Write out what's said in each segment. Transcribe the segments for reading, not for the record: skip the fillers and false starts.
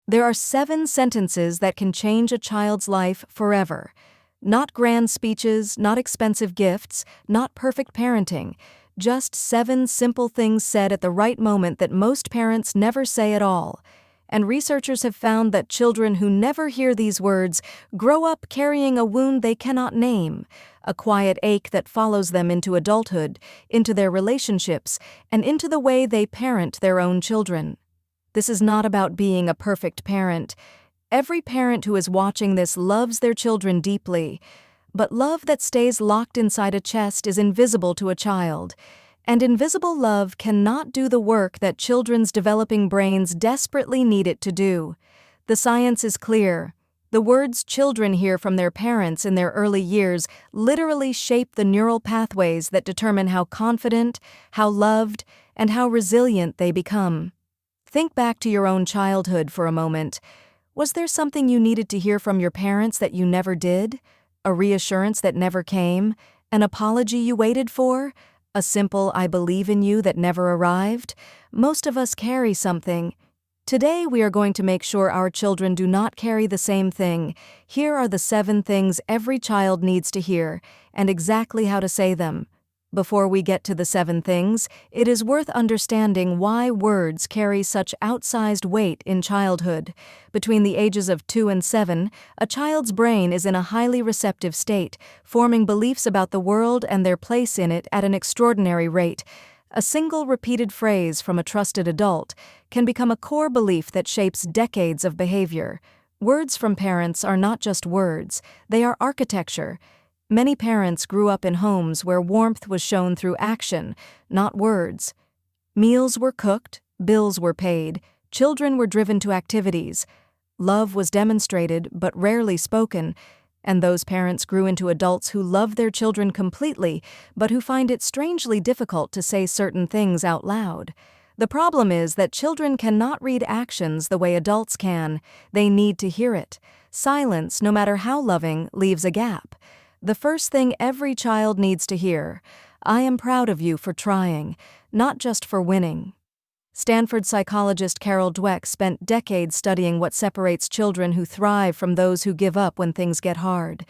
There are 7 sentences that can change a child's life forever. Not grand speeches, not expensive gifts, not perfect parenting. Just 7 simple things said at the right moment that most parents never say at all. And researchers have found that children who never hear these words grow up carrying a wound they cannot name, a quiet ache that follows them into adulthood, into their relationships, and into the way they parent their own children. This is not about being a perfect parent. Every parent who is watching this loves their children deeply, but love that stays locked inside a chest is invisible to a child. And invisible love cannot do the work that children's developing brains desperately need it to do. The science is clear. The words children hear from their parents in their early years literally shape the neural pathways that determine how confident, how loved, and how resilient they become. Think back to your own childhood for a moment. Was there something you needed to hear from your parents that you never did? A reassurance that never came? An apology you waited for? A simple "I believe in you" that never arrived? Most of us carry something. Today we are going to make sure our children do not carry the same thing. Here are the 7 things every child needs to hear, and exactly how to say them. Before we get to the 7 things, it is worth understanding why words carry such outsized weight in childhood. Between the ages of 2 and 7, a child's brain is in a highly receptive state, forming beliefs about the world and their place in it at an extraordinary rate. A single repeated phrase from a trusted adult can become a core belief that shapes decades of behavior. Words from parents are not just words, they are architecture. Many parents grew up in homes where warmth was shown through action, not words. Meals were cooked, bills were paid, children were driven to activities. Love was demonstrated but rarely spoken, and those parents grew into adults who love their children completely, but who find it strangely difficult to say certain things out loud. The problem is that children cannot read actions the way adults can. They need to hear it. Silence, no matter how loving, leaves a gap. The first thing every child needs to hear: "I am proud of you for trying, not just for winning." Stanford psychologist Carol Dweck spent decades studying what separates children who thrive from those who give up when things get hard.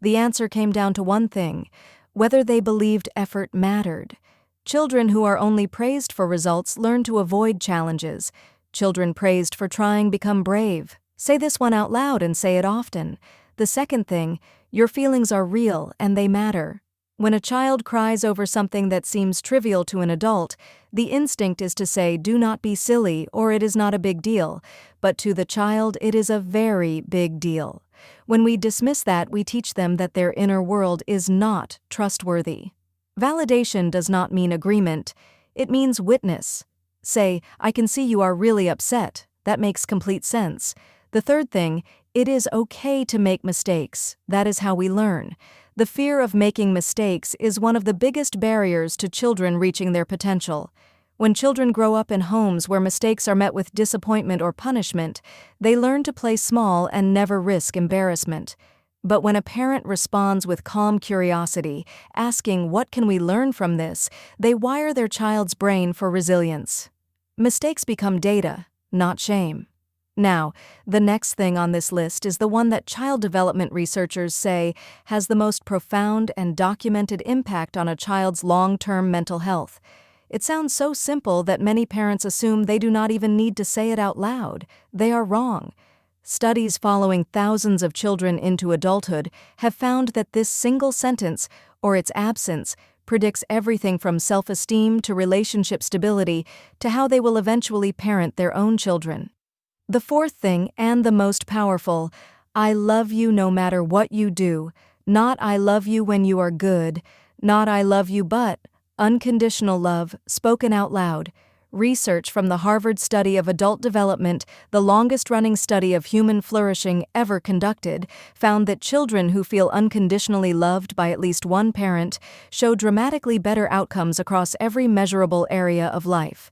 The answer came down to one thing: whether they believed effort mattered. Children who are only praised for results learn to avoid challenges. Children praised for trying become brave. Say this one out loud and say it often. The second thing: your feelings are real and they matter. When a child cries over something that seems trivial to an adult, the instinct is to say, "Do not be silly," or "It is not a big deal." But to the child, it is a very big deal. When we dismiss that, we teach them that their inner world is not trustworthy. Validation does not mean agreement. It means witness. Say, "I can see you are really upset. That makes complete sense." The third thing: it is okay to make mistakes. That is how we learn. The fear of making mistakes is one of the biggest barriers to children reaching their potential. When children grow up in homes where mistakes are met with disappointment or punishment, they learn to play small and never risk embarrassment. But when a parent responds with calm curiosity, asking, "What can we learn from this?" they wire their child's brain for resilience. Mistakes become data, not shame. Now, the next thing on this list is the one that child development researchers say has the most profound and documented impact on a child's long-term mental health. It sounds so simple that many parents assume they do not even need to say it out loud. They are wrong. Studies following thousands of children into adulthood have found that this single sentence, or its absence, predicts everything from self-esteem to relationship stability to how they will eventually parent their own children. The fourth thing, and the most powerful: I love you no matter what you do. Not "I love you when you are good," not "I love you but," unconditional love, spoken out loud. Research from the Harvard Study of Adult Development, the longest-running study of human flourishing ever conducted, found that children who feel unconditionally loved by at least one parent show dramatically better outcomes across every measurable area of life.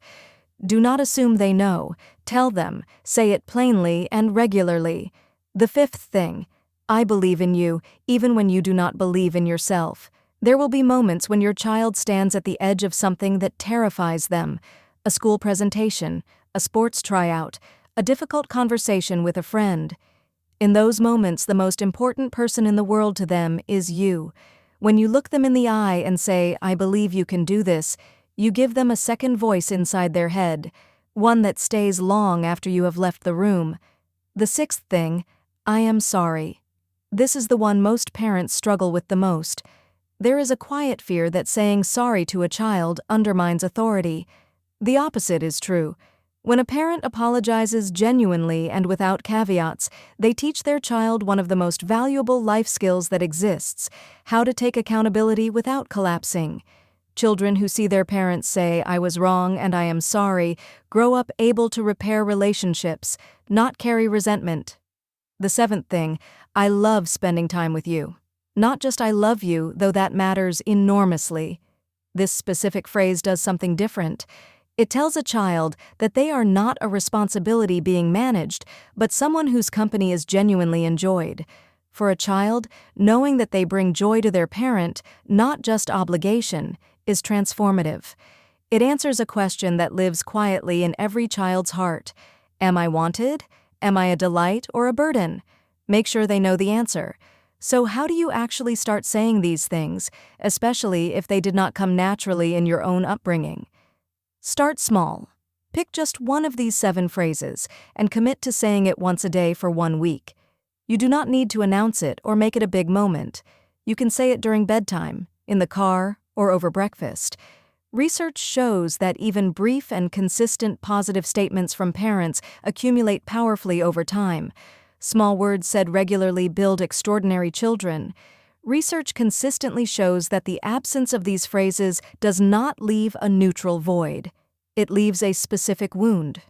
Do not assume they know. Tell them. Say it plainly and regularly. The fifth thing: I believe in you, even when you do not believe in yourself. There will be moments when your child stands at the edge of something that terrifies them. A school presentation, a sports tryout, a difficult conversation with a friend. In those moments, the most important person in the world to them is you. When you look them in the eye and say, "I believe you can do this," you give them a second voice inside their head, one that stays long after you have left the room. The sixth thing, I am sorry. This is the one most parents struggle with the most. There is a quiet fear that saying sorry to a child undermines authority. The opposite is true. When a parent apologizes genuinely and without caveats, they teach their child one of the most valuable life skills that exists: how to take accountability without collapsing. Children who see their parents say, "I was wrong and I am sorry," grow up able to repair relationships, not carry resentment. The seventh thing, I love spending time with you. Not just I love you, though that matters enormously. This specific phrase does something different. It tells a child that they are not a responsibility being managed, but someone whose company is genuinely enjoyed. For a child, knowing that they bring joy to their parent, not just obligation, is transformative. It answers a question that lives quietly in every child's heart. Am I wanted? Am I a delight or a burden? Make sure they know the answer. So how do you actually start saying these things, especially if they did not come naturally in your own upbringing? Start small. Pick just one of these 7 phrases and commit to saying it once a day for 1 week. You do not need to announce it or make it a big moment. You can say it during bedtime, in the car, or over breakfast. Research shows that even brief and consistent positive statements from parents accumulate powerfully over time. Small words said regularly build extraordinary children. Research consistently shows that the absence of these phrases does not leave a neutral void. It leaves a specific wound.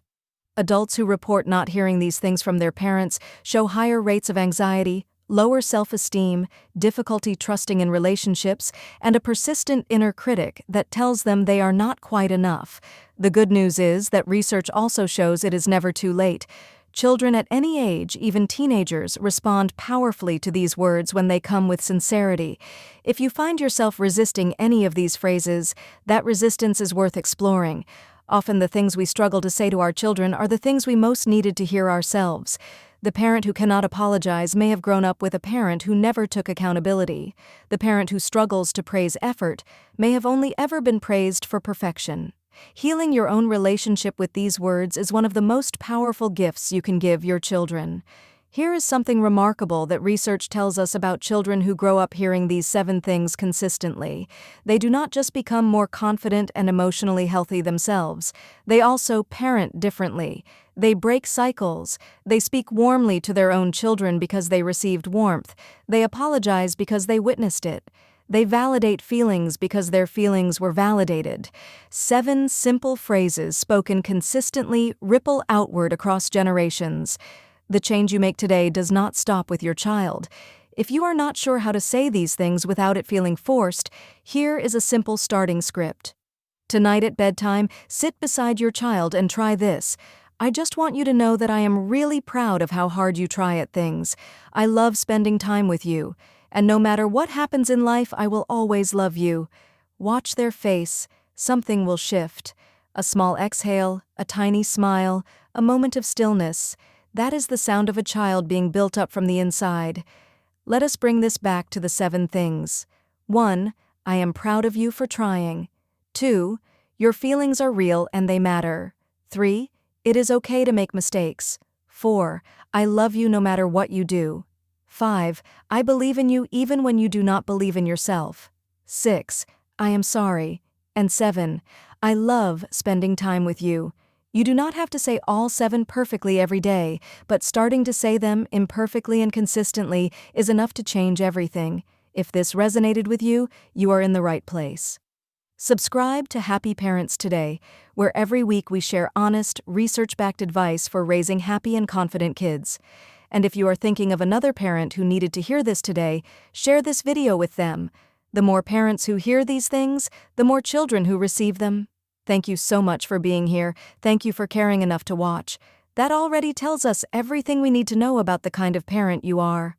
Adults who report not hearing these things from their parents show higher rates of anxiety, lower self-esteem, difficulty trusting in relationships, and a persistent inner critic that tells them they are not quite enough. The good news is that research also shows it is never too late. Children at any age, even teenagers, respond powerfully to these words when they come with sincerity. If you find yourself resisting any of these phrases, that resistance is worth exploring. Often the things we struggle to say to our children are the things we most needed to hear ourselves. The parent who cannot apologize may have grown up with a parent who never took accountability. The parent who struggles to praise effort may have only ever been praised for perfection. Healing your own relationship with these words is one of the most powerful gifts you can give your children. Here is something remarkable that research tells us about children who grow up hearing these 7 things consistently. They do not just become more confident and emotionally healthy themselves, they also parent differently. They break cycles. They speak warmly to their own children because they received warmth. They apologize because they witnessed it. They validate feelings because their feelings were validated. 7 simple phrases spoken consistently ripple outward across generations. The change you make today does not stop with your child. If you are not sure how to say these things without it feeling forced, here is a simple starting script. Tonight at bedtime, sit beside your child and try this. I just want you to know that I am really proud of how hard you try at things. I love spending time with you. And no matter what happens in life, I will always love you. Watch their face. Something will shift. A small exhale, a tiny smile, a moment of stillness. That is the sound of a child being built up from the inside. Let us bring this back to the 7 things. 1. I am proud of you for trying. 2. Your feelings are real and they matter. 3. It is okay to make mistakes. 4. I love you no matter what you do. 5. I believe in you even when you do not believe in yourself. 6. I am sorry. And 7. I love spending time with you. You do not have to say all 7 perfectly every day, but starting to say them imperfectly and consistently is enough to change everything. If this resonated with you, you are in the right place. Subscribe to Happy Parents Today, where every week we share honest, research-backed advice for raising happy and confident kids. And if you are thinking of another parent who needed to hear this today, share this video with them. The more parents who hear these things, the more children who receive them. Thank you so much for being here. Thank you for caring enough to watch. That already tells us everything we need to know about the kind of parent you are.